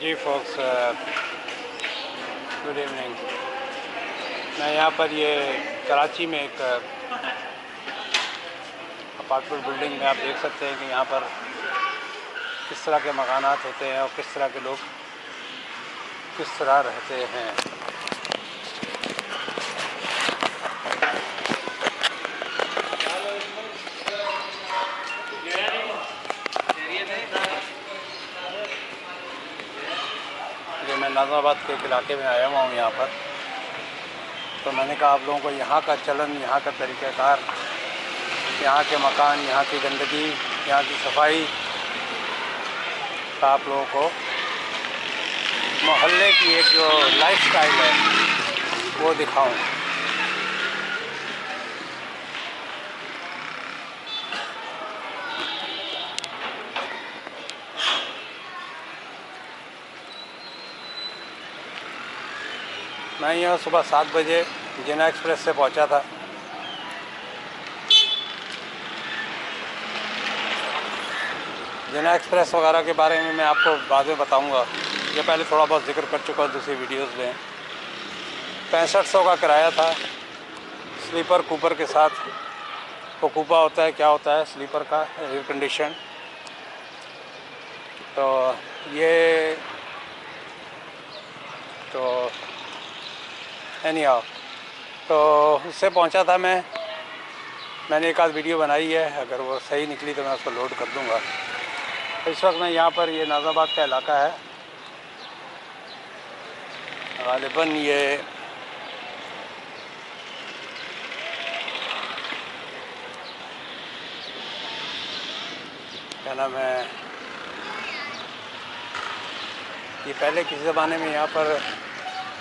जी focus, good evening. मैं यहाँ पर ये कराची में एक अपार्टमेंट बिल्डिंग में आप देख सकते हैं कि यहाँ पर किस तरह के मकानात होते हैं और किस तरह के लोग किस तरह रहते हैं। ये मैं नाज़ाबाद के एक इलाके में आया हुआ हूँ यहाँ पर, तो मैंने कहा आप लोगों को यहाँ का चलन, यहाँ का तरीक़ाकार, यहाँ के मकान, यहाँ की गंदगी, यहाँ की सफाई का आप लोगों को मोहल्ले की एक जो लाइफस्टाइल है वो दिखाऊं। मैं यहाँ सुबह 7 बजे जिना एक्सप्रेस से पहुँचा था। जिना एक्सप्रेस वगैरह के बारे में मैं आपको बाद में बताऊंगा, ये पहले थोड़ा बहुत जिक्र कर चुका हूँ दूसरी वीडियोस में। 6500 का किराया था स्लीपर कूपर के साथ। वो कूपा होता है, क्या होता है, स्लीपर का एयर कंडीशन। तो ये तो एनीहाउ, तो उससे पहुंचा था मैंने एक आध वीडियो बनाई है, अगर वो सही निकली तो मैं उसको लोड कर दूंगा। इस वक्त मैं यहाँ पर, ये नाज़ाबाद का इलाका है, गालिबन ये क्या नाम है, ये पहले किसी ज़माने में यहाँ पर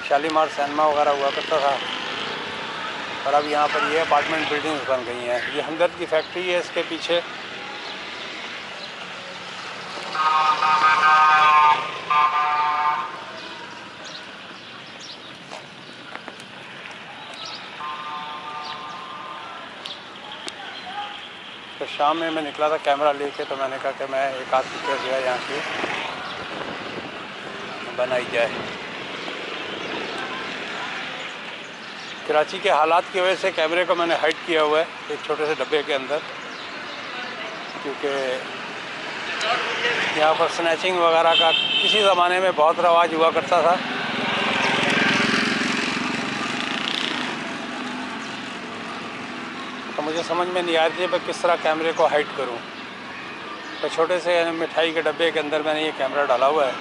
शालीमार सिनेमा वगैरह हुआ करता था, और अब यहाँ पर ये अपार्टमेंट बिल्डिंग्स बन गई हैं। ये हमदर्द की फैक्ट्री है इसके पीछे। तो शाम में मैं निकला था कैमरा लेके, तो मैंने कहा कि मैं एक आध पिक्चर जो है यहाँ की बनाई जाए। कराची के हालात की वजह से कैमरे को मैंने हाइड किया हुआ है एक छोटे से डब्बे के अंदर, क्योंकि यहाँ पर स्नैचिंग वगैरह का किसी ज़माने में बहुत रवाज हुआ करता था। तो मुझे समझ में नहीं आ रही थी मैं किस तरह कैमरे को हाइड करूं। तो छोटे से मिठाई के डब्बे के अंदर मैंने ये कैमरा डाला हुआ है।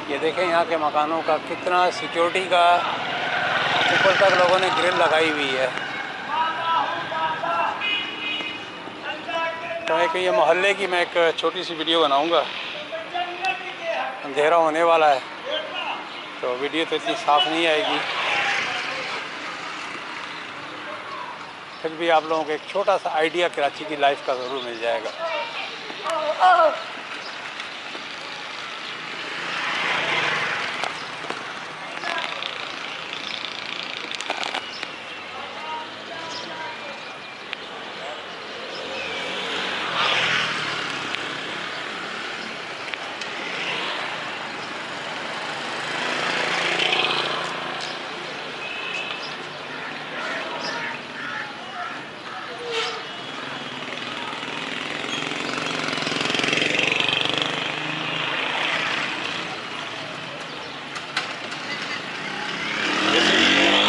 ये देखें यहाँ के मकानों का कितना सिक्योरिटी का ऊपर तक लोगों ने ग्रिल लगाई हुई है। तो एक ये मोहल्ले की मैं एक छोटी सी वीडियो बनाऊंगा। अंधेरा होने वाला है तो वीडियो तो इतनी साफ़ नहीं आएगी, फिर भी आप लोगों को एक छोटा सा आइडिया कराची की लाइफ का ज़रूर मिल जाएगा।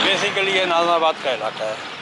बेसिकली ये नाज़ाबाद का इलाका है।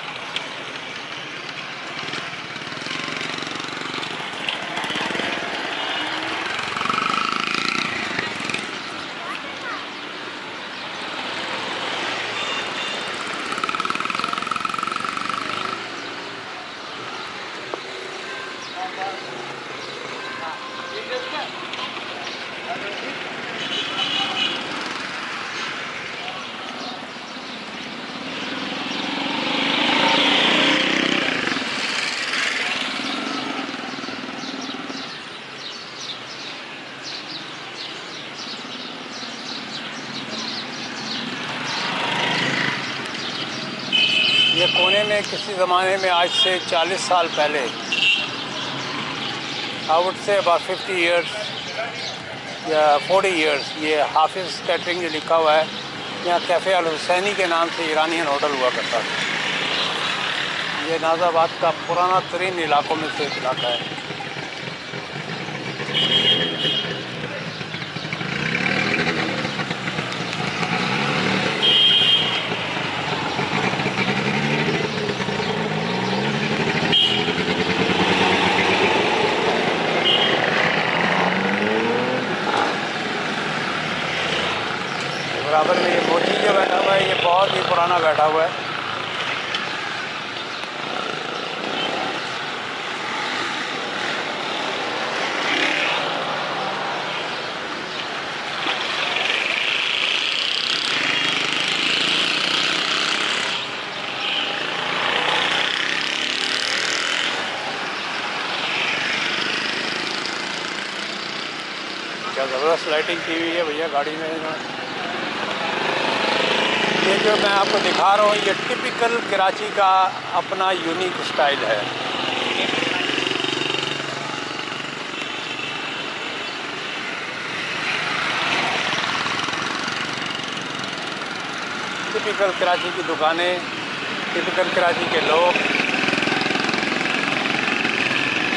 में किसी ज़माने में, आज से 40 साल पहले, I would say about 50 years या 40 ईयर्स, ये हाफिज़ कैटरिंग जो लिखा हुआ है, यहाँ कैफ़े अल हुसैनी के नाम से ईरानियन होटल हुआ करता था। ये नाज़ाबाद का पुराना तरीन इलाकों में से एक इलाका है। बराबर में ये मोची जो बैठा हुआ है, ये बहुत ही पुराना बैठा हुआ है। क्या ज़बरदस्त लाइटिंग की हुई है भैया गाड़ी में। ये जो मैं आपको दिखा रहा हूँ, ये टिपिकल कराची का अपना यूनिक स्टाइल है। टिपिकल कराची की दुकानें, टिपिकल कराची के लोग,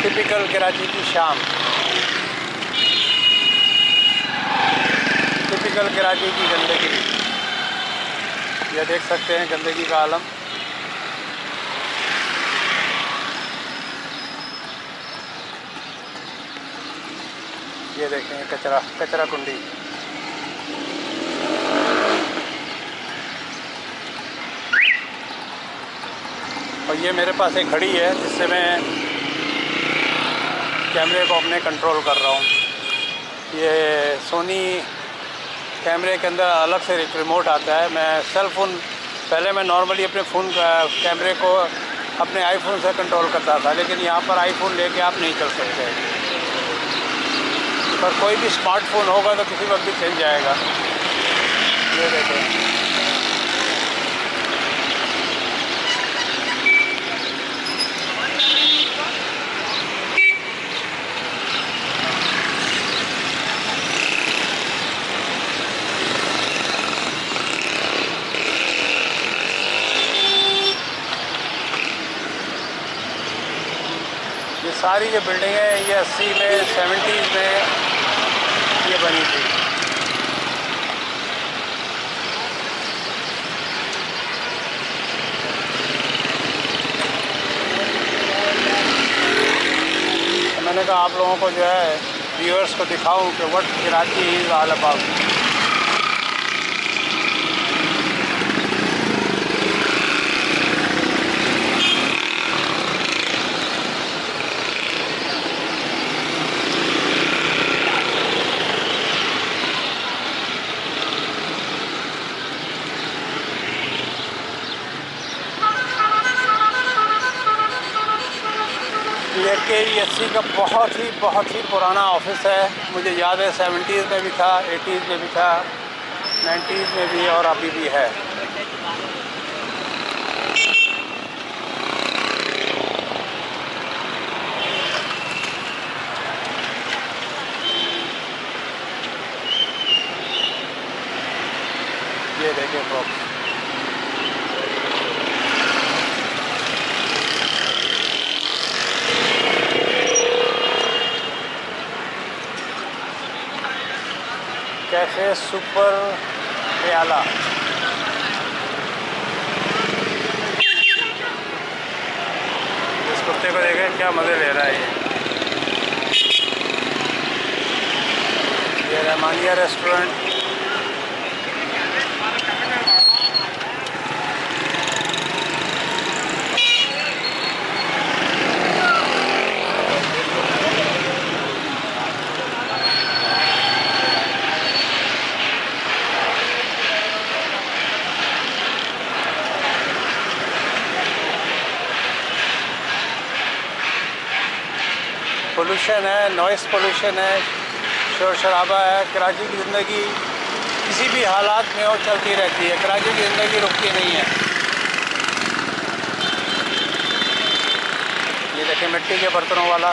टिपिकल कराची की शाम, टिपिकल कराची की गंदगी। ये देख सकते हैं गंदगी का आलम। ये देखें कचरा, कचरा कुंडी। और ये मेरे पास एक घड़ी है जिससे मैं कैमरे को अपने कंट्रोल कर रहा हूँ। ये सोनी कैमरे के अंदर अलग से एक रिमोट आता है। मैं सेल फ़ोन, पहले मैं नॉर्मली अपने फ़ोन का कैमरे को अपने आईफोन से कंट्रोल करता था, लेकिन यहाँ पर आईफोन लेके आप नहीं चल सकते। पर कोई भी स्मार्टफोन होगा तो किसी वक्त भी चल जाएगा। ये देखें, ये सारी जो बिल्डिंगें हैं ये 80 में 70s में ये बनी थी। तो मैंने कहा आप लोगों को जो है व्यूअर्स को दिखाऊं कि what Karachi is all about. ये KEFC का बहुत ही पुराना ऑफिस है। मुझे याद है 70s में भी था, 80s में भी था, 90s में भी और अभी भी है। ये देखिए फ्रॉक्स, कैफे सुपर रियाला। इस कुत्ते को देखें क्या मज़े ले रहा है ये रहमानिया रेस्टोरेंट। पोल्यूशन है, नॉइस पोल्यूशन है, शोर शराबा है। कराची की ज़िंदगी किसी भी हालात में और चलती रहती है। कराची की ज़िंदगी रुकती नहीं है। ये देखिए मिट्टी के बर्तनों वाला।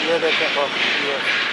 ये देखें तो ये